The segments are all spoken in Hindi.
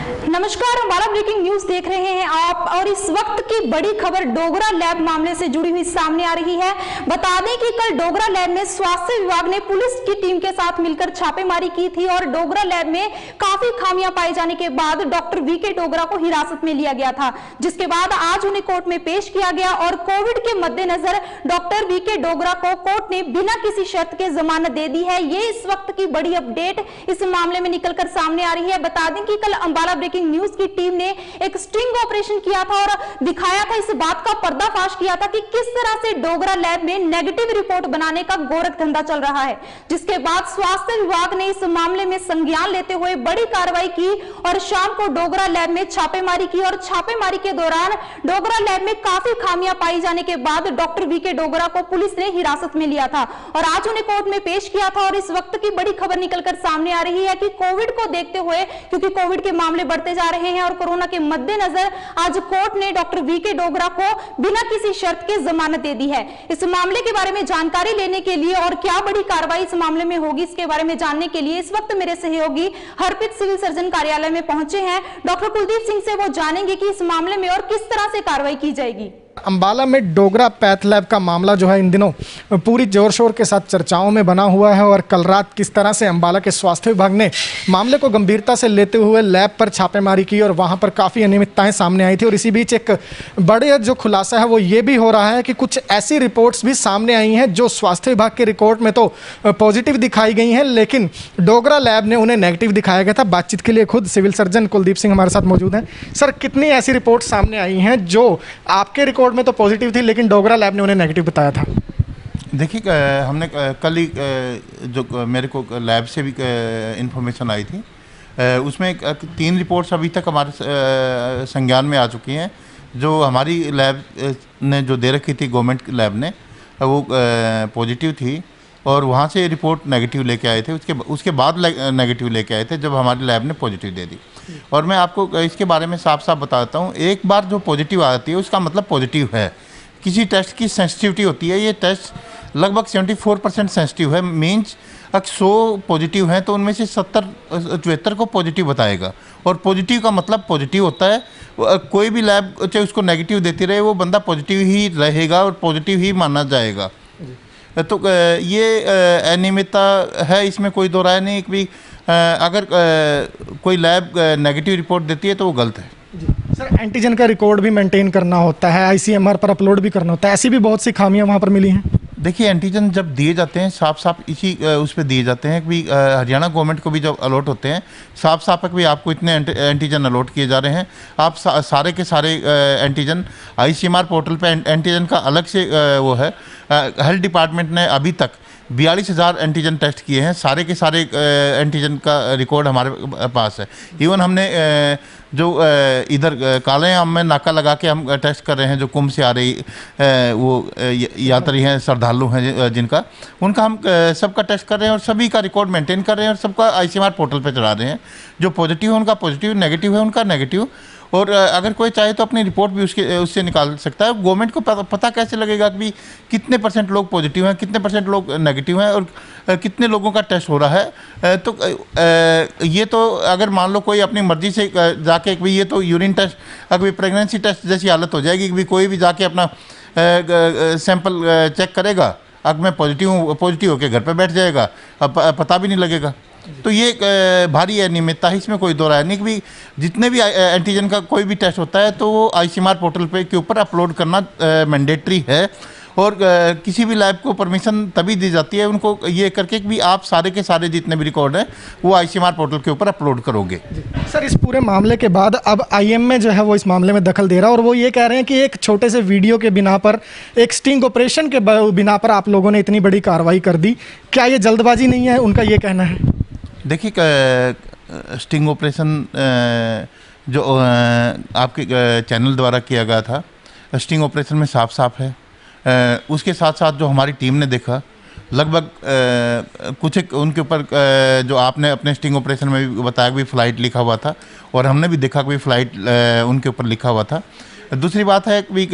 नमस्कार, हमारा ब्रेकिंग न्यूज देख रहे हैं आप और इस वक्त की बड़ी खबर डोगरा लैब मामले से जुड़ी हुई सामने आ रही है। बता दें कि कल डोगरा लैब में स्वास्थ्य विभाग ने पुलिस की टीम के साथ मिलकर छापेमारी की थी और डोगरा लैब में काफी खामियां पाए जाने के बाद डॉक्टर वीके डोगरा को हिरासत में लिया गया था, जिसके बाद आज उन्हें कोर्ट में पेश किया गया और कोविड के मद्देनजर डॉक्टर वीके डोगरा को कोर्ट ने बिना किसी शर्त के जमानत दे दी है। ये इस वक्त की बड़ी अपडेट इस मामले में निकलकर सामने आ रही है। बता दें कि कल अंबाला ब्रेकिंग न्यूज की टीम ने एक स्टिंग ऑपरेशन किया था और दिखाया था, इस बात का पर्दाफाश किया था कि किस तरह से डोगरा लैब में नेगेटिव रिपोर्ट बनाने का गोरख धंधा चल रहा है, जिसके बाद स्वास्थ्य विभाग ने इस मामले में संज्ञान लेते हुए बड़ी कार्रवाई की और शाम को डोगरा लैब में छापेमारी की और छापेमारी के दौरान डोगरा लैब में काफी खामियां पाई जाने के बाद डॉक्टर वीके डोगरा को पुलिस ने हिरासत में लिया था और आज उन्हें कोर्ट में पेश किया था। और इस वक्त की बड़ी खबर निकलकर सामने आ रही है कि कोविड को देखते हुए, क्योंकि कोविड के मामले बढ़ते जा रहे हैं और कोरोना के मद्देनजर आज कोर्ट ने डॉक्टर वीके डोगरा को बिना किसी शर्त के जमानत दे दी है। इस मामले के बारे में जानकारी लेने के लिए और क्या बड़ी कार्रवाई इस मामले में होगी, इसके बारे में जानने के लिए इस वक्त मेरे सहयोगी हरप्रीत सिविल सर्जन कार्यालय में पहुंचे हैं। डॉक्टर कुलदीप सिंह से वो जानेंगे कि इस मामले में और किस तरह से कार्रवाई की जाएगी। अंबाला में डोगरा पैथ लैब का मामला जो है इन दिनों पूरी जोर शोर के साथ चर्चाओं में बना हुआ है और कल रात किस तरह से अंबाला के स्वास्थ्य विभाग ने मामले को गंभीरता से लेते हुए लैब पर छापेमारी की और वहां पर काफ़ी अनियमितताएं सामने आई थी। और इसी बीच एक बड़े जो खुलासा है वो ये भी हो रहा है कि कुछ ऐसी रिपोर्ट्स भी सामने आई हैं जो स्वास्थ्य विभाग के रिपोर्ट में तो पॉजिटिव दिखाई गई हैं, लेकिन डोगरा लैब ने उन्हें नेगेटिव दिखाया गया था। बातचीत के लिए खुद सिविल सर्जन कुलदीप सिंह हमारे साथ मौजूद हैं। सर, कितनी ऐसी रिपोर्ट सामने आई हैं जो आपके रिकॉर्ड में तो पॉजिटिव थी लेकिन डोगरा लैब ने उन्हें नेगेटिव बताया था? देखिए, हमने कल ही जो मेरे को लैब से भी इंफॉर्मेशन आई थी, उसमें 3 रिपोर्ट्स अभी तक हमारे संज्ञान में आ चुकी हैं। जो हमारी लैब ने जो दे रखी थी गवर्नमेंट लैब ने, वो पॉजिटिव थी और वहाँ से रिपोर्ट नेगेटिव लेके आए थे। उसके बाद नेगेटिव लेके आए थे जब हमारी लैब ने पॉजिटिव दे दी। और मैं आपको इसके बारे में साफ साफ बताता हूँ, एक बार जो पॉजिटिव आती है उसका मतलब पॉजिटिव है। किसी टेस्ट की सेंसिटिविटी होती है, ये टेस्ट लगभग 74% सेंसिटिव है। मीन्स अगर 100 पॉजिटिव हैं तो उनमें से 73 को पॉजिटिव बताएगा और पॉजिटिव का मतलब पॉजिटिव होता है। कोई भी लैब चाहे उसको नेगेटिव देती रहे, वो बंदा पॉजिटिव ही रहेगा और पॉजिटिव ही माना जाएगा। तो ये अनियमितता है, इसमें कोई दो राय नहीं कि अगर कोई लैब नेगेटिव रिपोर्ट देती है तो वो गलत है। सर, एंटीजन का रिकॉर्ड भी मेंटेन करना होता है, आईसीएमआर पर अपलोड भी करना होता है, ऐसी भी बहुत सी खामियां वहां पर मिली हैं। देखिए, एंटीजन जब दिए जाते हैं साफ साफ इसी उस पर दिए जाते हैं कि हरियाणा गवर्नमेंट को भी जब अलॉट होते हैं साफ साफ कि आपको इतने एंटीजन अलॉट किए जा रहे हैं। आप सारे के सारे एंटीजन आईसीएमआर पोर्टल पे एंटीजन का अलग से वो है। हेल्थ डिपार्टमेंट ने अभी तक 42,000 एंटीजन टेस्ट किए हैं। सारे के सारे एंटीजन का रिकॉर्ड हमारे पास है। इवन हमने जो इधर काले आम में नाका लगा के हम टेस्ट कर रहे हैं, जो कुंभ से आ रही वो यात्री हैं, श्रद्धालु हैं जिनका, उनका हम सबका टेस्ट कर रहे हैं और सभी का रिकॉर्ड मेंटेन कर रहे हैं और सबका आईसीएमआर पोर्टल पे चढ़ा रहे हैं। जो पॉजिटिव है उनका पॉजिटिव, नेगेटिव है उनका नेगेटिव। और अगर कोई चाहे तो अपनी रिपोर्ट भी उससे निकाल सकता है। गवर्नमेंट को पता कैसे लगेगा कि कितने % लोग पॉजिटिव हैं, कितने % लोग नेगेटिव हैं और कितने लोगों का टेस्ट हो रहा है। तो ये तो अगर मान लो कोई अपनी मर्जी से जाके कि ये तो यूरिन टेस्ट, अगर प्रेगनेंसी टेस्ट जैसी हालत हो जाएगी कि कोई भी जाके अपना सैंपल चेक करेगा, अगर मैं पॉजिटिव होकर घर पर बैठ जाएगा, अब पता भी नहीं लगेगा। तो ये भारी अनियमितता है, इसमें कोई दो राय नहीं कि जितने भी एंटीजन का कोई भी टेस्ट होता है तो वो आईसीएमआर पोर्टल पे के ऊपर अपलोड करना मैंडेटरी है। और किसी भी लैब को परमिशन तभी दी जाती है उनको ये करके कि आप सारे के सारे जितने भी रिकॉर्ड हैं वो आईसीएमआर पोर्टल के ऊपर अपलोड करोगे। सर, इस पूरे मामले के बाद अब आईएमए जो है वो इस मामले में दखल दे रहा है और वो ये कह रहे हैं कि एक छोटे से वीडियो के बिना पर, एक स्टिंग ऑपरेशन के बिना पर आप लोगों ने इतनी बड़ी कार्रवाई कर दी। क्या ये जल्दबाजी नहीं है, उनका ये कहना है? देखिए, स्टिंग ऑपरेशन जो आपके चैनल द्वारा किया गया था, स्टिंग ऑपरेशन में साफ साफ है। उसके साथ साथ जो हमारी टीम ने देखा, लगभग कुछ एक उनके ऊपर जो आपने अपने स्टिंग ऑपरेशन में भी बताया कि फ़्लाइट लिखा हुआ था और हमने भी देखा कि फ़्लाइट उनके ऊपर लिखा हुआ था। दूसरी बात है कि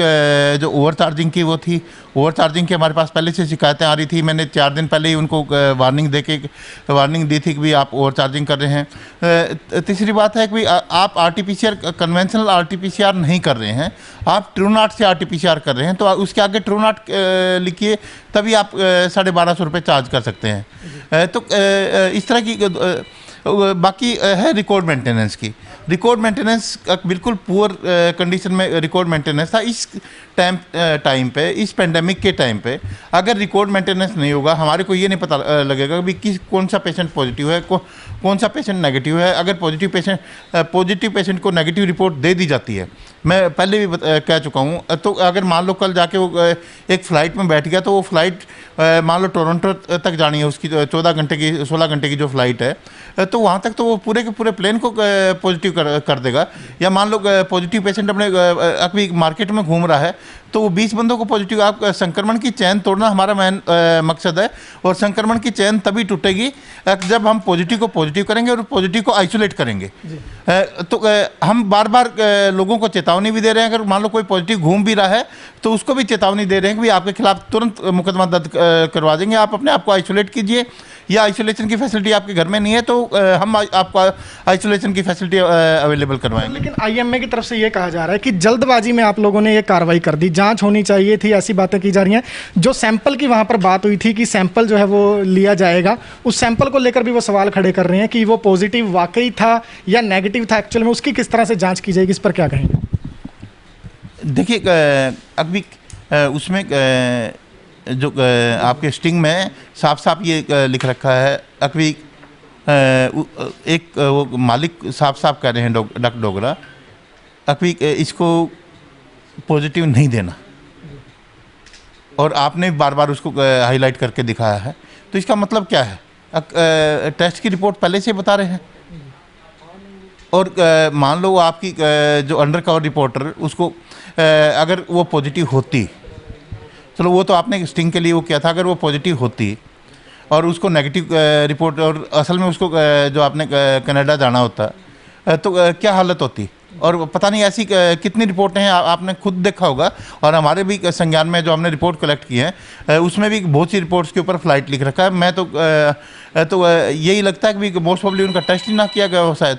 जो ओवर चार्जिंग की वो थी, ओवर चार्जिंग की हमारे पास पहले से शिकायतें आ रही थी। मैंने 4 दिन पहले ही उनको वार्निंग दी थी कि भाई आप ओवर चार्जिंग कर रहे हैं। तीसरी बात है कि भाई आप RT-PCR कन्वेंशनल RT-PCR नहीं कर रहे हैं, आप TrueNAT से RT-PCR कर रहे हैं, तो उसके आगे TrueNAT लिखिए, तभी आप 1250 रुपये चार्ज कर सकते हैं। तो इस तरह की बाकी है रिकॉर्ड मेंटेनेंस की। रिकॉर्ड मेंटेनेंस बिल्कुल पुअर कंडीशन में रिकॉर्ड मेंटेनेंस था। इस टाइम पे, इस पेंडेमिक के टाइम पे अगर रिकॉर्ड मेंटेनेंस नहीं होगा, हमारे को ये नहीं पता लगेगा कि कौन सा पेशेंट पॉजिटिव है, कौन सा पेशेंट नेगेटिव है। अगर पॉजिटिव पेशेंट को नेगेटिव रिपोर्ट दे दी जाती है, मैं पहले भी कह चुका हूँ, तो अगर मान लो कल जाके वो एक फ़्लाइट में बैठ गया, तो वो फ़्लाइट मान लो टोरंटो तक जानी है, उसकी 14 घंटे की 16 घंटे की जो फ़्लाइट है, तो वहाँ तक तो वो पूरे के पूरे प्लेन को पॉजिटिव कर देगा। या मान लो पॉजिटिव पेशेंट अपने अभी मार्केट में घूम रहा है, तो वो 20 बंदों को पॉजिटिव, आप संक्रमण की चैन तोड़ना हमारा मेन मकसद है। और संक्रमण की चैन तभी टूटेगी जब हम पॉजिटिव को पॉजिटिव करेंगे और पॉजिटिव को आइसोलेट करेंगे। तो हम बार बार लोगों को चेतावनी भी दे रहे हैं, अगर मान लो कोई पॉजिटिव घूम भी रहा है तो उसको भी चेतावनी दे रहे हैं कि भाई आपके खिलाफ तुरंत मुकदमा दर्ज करवा देंगे, आप अपने आप को आइसोलेट कीजिए, या आइसोलेशन की फैसिलिटी आपके घर में नहीं है तो हम आपको आइसोलेशन की फैसिलिटी अवेलेबल करवाएंगे। लेकिन IMA की तरफ से ये कहा जा रहा है कि जल्दबाजी में आप लोगों ने ये कार्रवाई कर दी, जांच होनी चाहिए थी, ऐसी बातें की जा रही हैं। जो सैंपल की वहाँ पर बात हुई थी कि सैंपल जो है वो लिया जाएगा, उस सैंपल को लेकर भी वो सवाल खड़े कर रहे हैं कि वो पॉजिटिव वाकई था या नेगेटिव था एक्चुअल में, उसकी किस तरह से जाँच की जाएगी, इस पर क्या कहेंगे? देखिए, अभी उसमें जो आपके स्टिंग में साफ साफ ये लिख रखा है, अभी एक वो मालिक साफ साफ कह रहे हैं डॉक्टर डोगरा, अभी इसको पॉजिटिव नहीं देना, और आपने बार बार उसको हाईलाइट करके दिखाया है। तो इसका मतलब क्या है? टेस्ट की रिपोर्ट पहले से बता रहे हैं, और मान लो आपकी जो अंडर कवर रिपोर्टर, उसको अगर वो पॉजिटिव होती, चलो वो तो आपने स्टिंग के लिए वो किया था, अगर वो पॉजिटिव होती और उसको नेगेटिव रिपोर्ट, और असल में उसको जो आपने कनाडा जाना होता, तो क्या हालत होती? और पता नहीं ऐसी कितनी रिपोर्टें हैं, आपने खुद देखा होगा, और हमारे भी संज्ञान में जो हमने रिपोर्ट कलेक्ट की है उसमें भी बहुत सी रिपोर्ट्स के ऊपर फ्लाइट लिख रखा है। मैं तो यही लगता है कि मोस्ट प्रॉब्ली उनका टेस्ट ही ना किया गया हो शायद।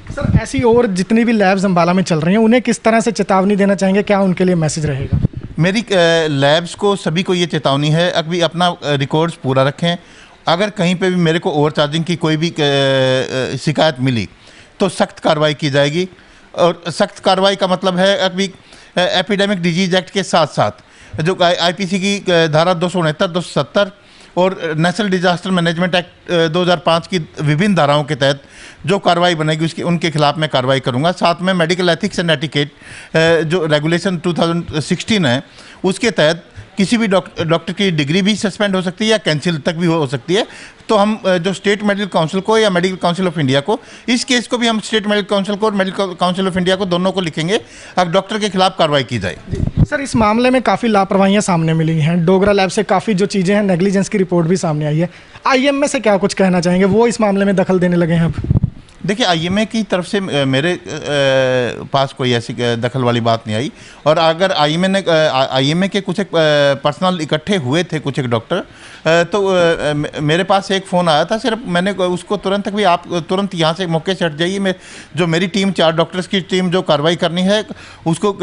सर, ऐसी और जितनी भी लैब्स अम्बाला में चल रही हैं, उन्हें किस तरह से चेतावनी देना चाहेंगे, क्या उनके लिए मैसेज रहेगा? मेरी लैब्स को सभी को ये चेतावनी है, अभी अपना रिकॉर्ड्स पूरा रखें। अगर कहीं पे भी मेरे को ओवर चार्जिंग की कोई भी शिकायत मिली तो सख्त कार्रवाई की जाएगी। और सख्त कार्रवाई का मतलब है अभी एपिडेमिक डिजीज एक्ट के साथ साथ जो IPC की धारा 269, 270 और नेशनल डिजास्टर मैनेजमेंट एक्ट 2005 की विभिन्न धाराओं के तहत जो कार्रवाई बनेगी उसकी उनके खिलाफ मैं कार्रवाई करूंगा। साथ में मेडिकल एथिक्स एंड एटिकेट जो रेगुलेशन 2016 है, उसके तहत किसी भी डॉक्टर की डिग्री भी सस्पेंड हो सकती है या कैंसिल तक भी हो सकती है। तो हम जो स्टेट मेडिकल काउंसिल को या मेडिकल काउंसिल ऑफ इंडिया को, इस केस को भी हम स्टेट मेडिकल काउंसिल को और मेडिकल काउंसिल ऑफ इंडिया को, दोनों को लिखेंगे अगर डॉक्टर के खिलाफ कार्रवाई की जाए। सर, इस मामले में काफ़ी लापरवाहियां सामने मिली हैं, डोगरा लैब से काफ़ी जो चीज़ें हैं, नेग्लिजेंस की रिपोर्ट भी सामने आई है। IMA से क्या कुछ कहना चाहेंगे? वो इस मामले में दखल देने लगे हैं अब। देखिए, IMA की तरफ से मेरे पास कोई ऐसी दखल वाली बात नहीं आई। और अगर IMA के कुछ एक पर्सनल इकट्ठे हुए थे कुछ एक डॉक्टर, तो मेरे पास एक फ़ोन आया था, सिर्फ मैंने उसको तुरंत भी आप तुरंत यहाँ से मौके से हट जाइए, जो मेरी टीम 4 डॉक्टर्स की टीम जो कार्रवाई करनी है उसको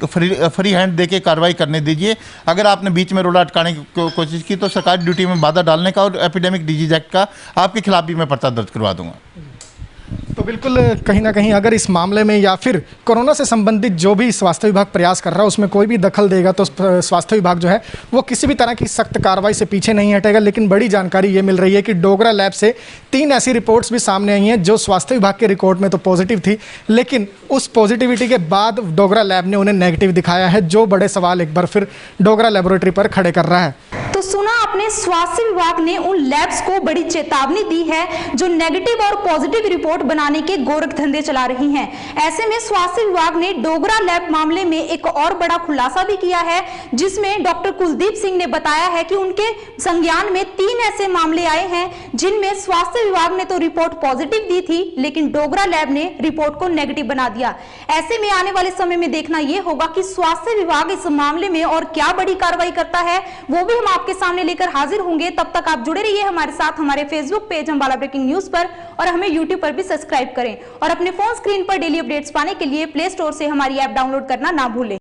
फ्री हैंड दे के कार्रवाई करने दीजिए। अगर आपने बीच में रोड़ा अटकाने की कोशिश की तो सरकारी ड्यूटी में बाधा डालने का और एपिडेमिक डिजीज एक्ट का आपके खिलाफ भी मैं पर्चा दर्ज करवा दूंगा। तो बिल्कुल कहीं ना कहीं अगर इस मामले में या फिर कोरोना से संबंधित जो भी स्वास्थ्य विभाग प्रयास कर रहा है उसमें कोई भी दखल देगा तो स्वास्थ्य विभाग जो है वो किसी भी तरह की सख्त कार्रवाई से पीछे नहीं हटेगा। लेकिन बड़ी जानकारी ये मिल रही है कि डोगरा लैब से 3 ऐसी रिपोर्ट्स भी सामने आई हैं जो स्वास्थ्य विभाग के रिकॉर्ड में तो पॉजिटिव थी, लेकिन उस पॉजिटिविटी के बाद डोगरा लैब ने उन्हें नेगेटिव दिखाया है, जो बड़े सवाल एक बार फिर डोगरा लेबोरेटरी पर खड़े कर रहा है। तो सुना अपने स्वास्थ्य विभाग ने उन लैब्स को बड़ी चेतावनी दी है जो नेगेटिव और पॉजिटिव रिपोर्ट बनाने के गोरख धंधे चला रही हैं। ऐसे में स्वास्थ्य विभाग ने डोगरा लैब मामले में एक और बड़ा खुलासा भी किया है, जिसमें डॉक्टर कुलदीप सिंह ने बताया है कि उनके संज्ञान में 3 ऐसे मामले आए हैं जिनमें स्वास्थ्य विभाग ने तो रिपोर्ट पॉजिटिव दी थी, लेकिन डोगरा लैब ने रिपोर्ट को नेगेटिव बना दिया। ऐसे में आने वाले समय में देखना यह होगा कि स्वास्थ्य विभाग इस मामले में और क्या बड़ी कार्रवाई करता है, वो भी हम आपके सामने लेकर हाजिर होंगे। तब तक आप जुड़े रहिए हमारे साथ हमारे Facebook page Ambala breaking news पर, और हमें यूट्यूब पर भी सब्सक्राइब करें, और अपने फोन स्क्रीन पर डेली अपडेट्स पाने के लिए प्ले स्टोर से हमारी ऐप डाउनलोड करना ना भूलें।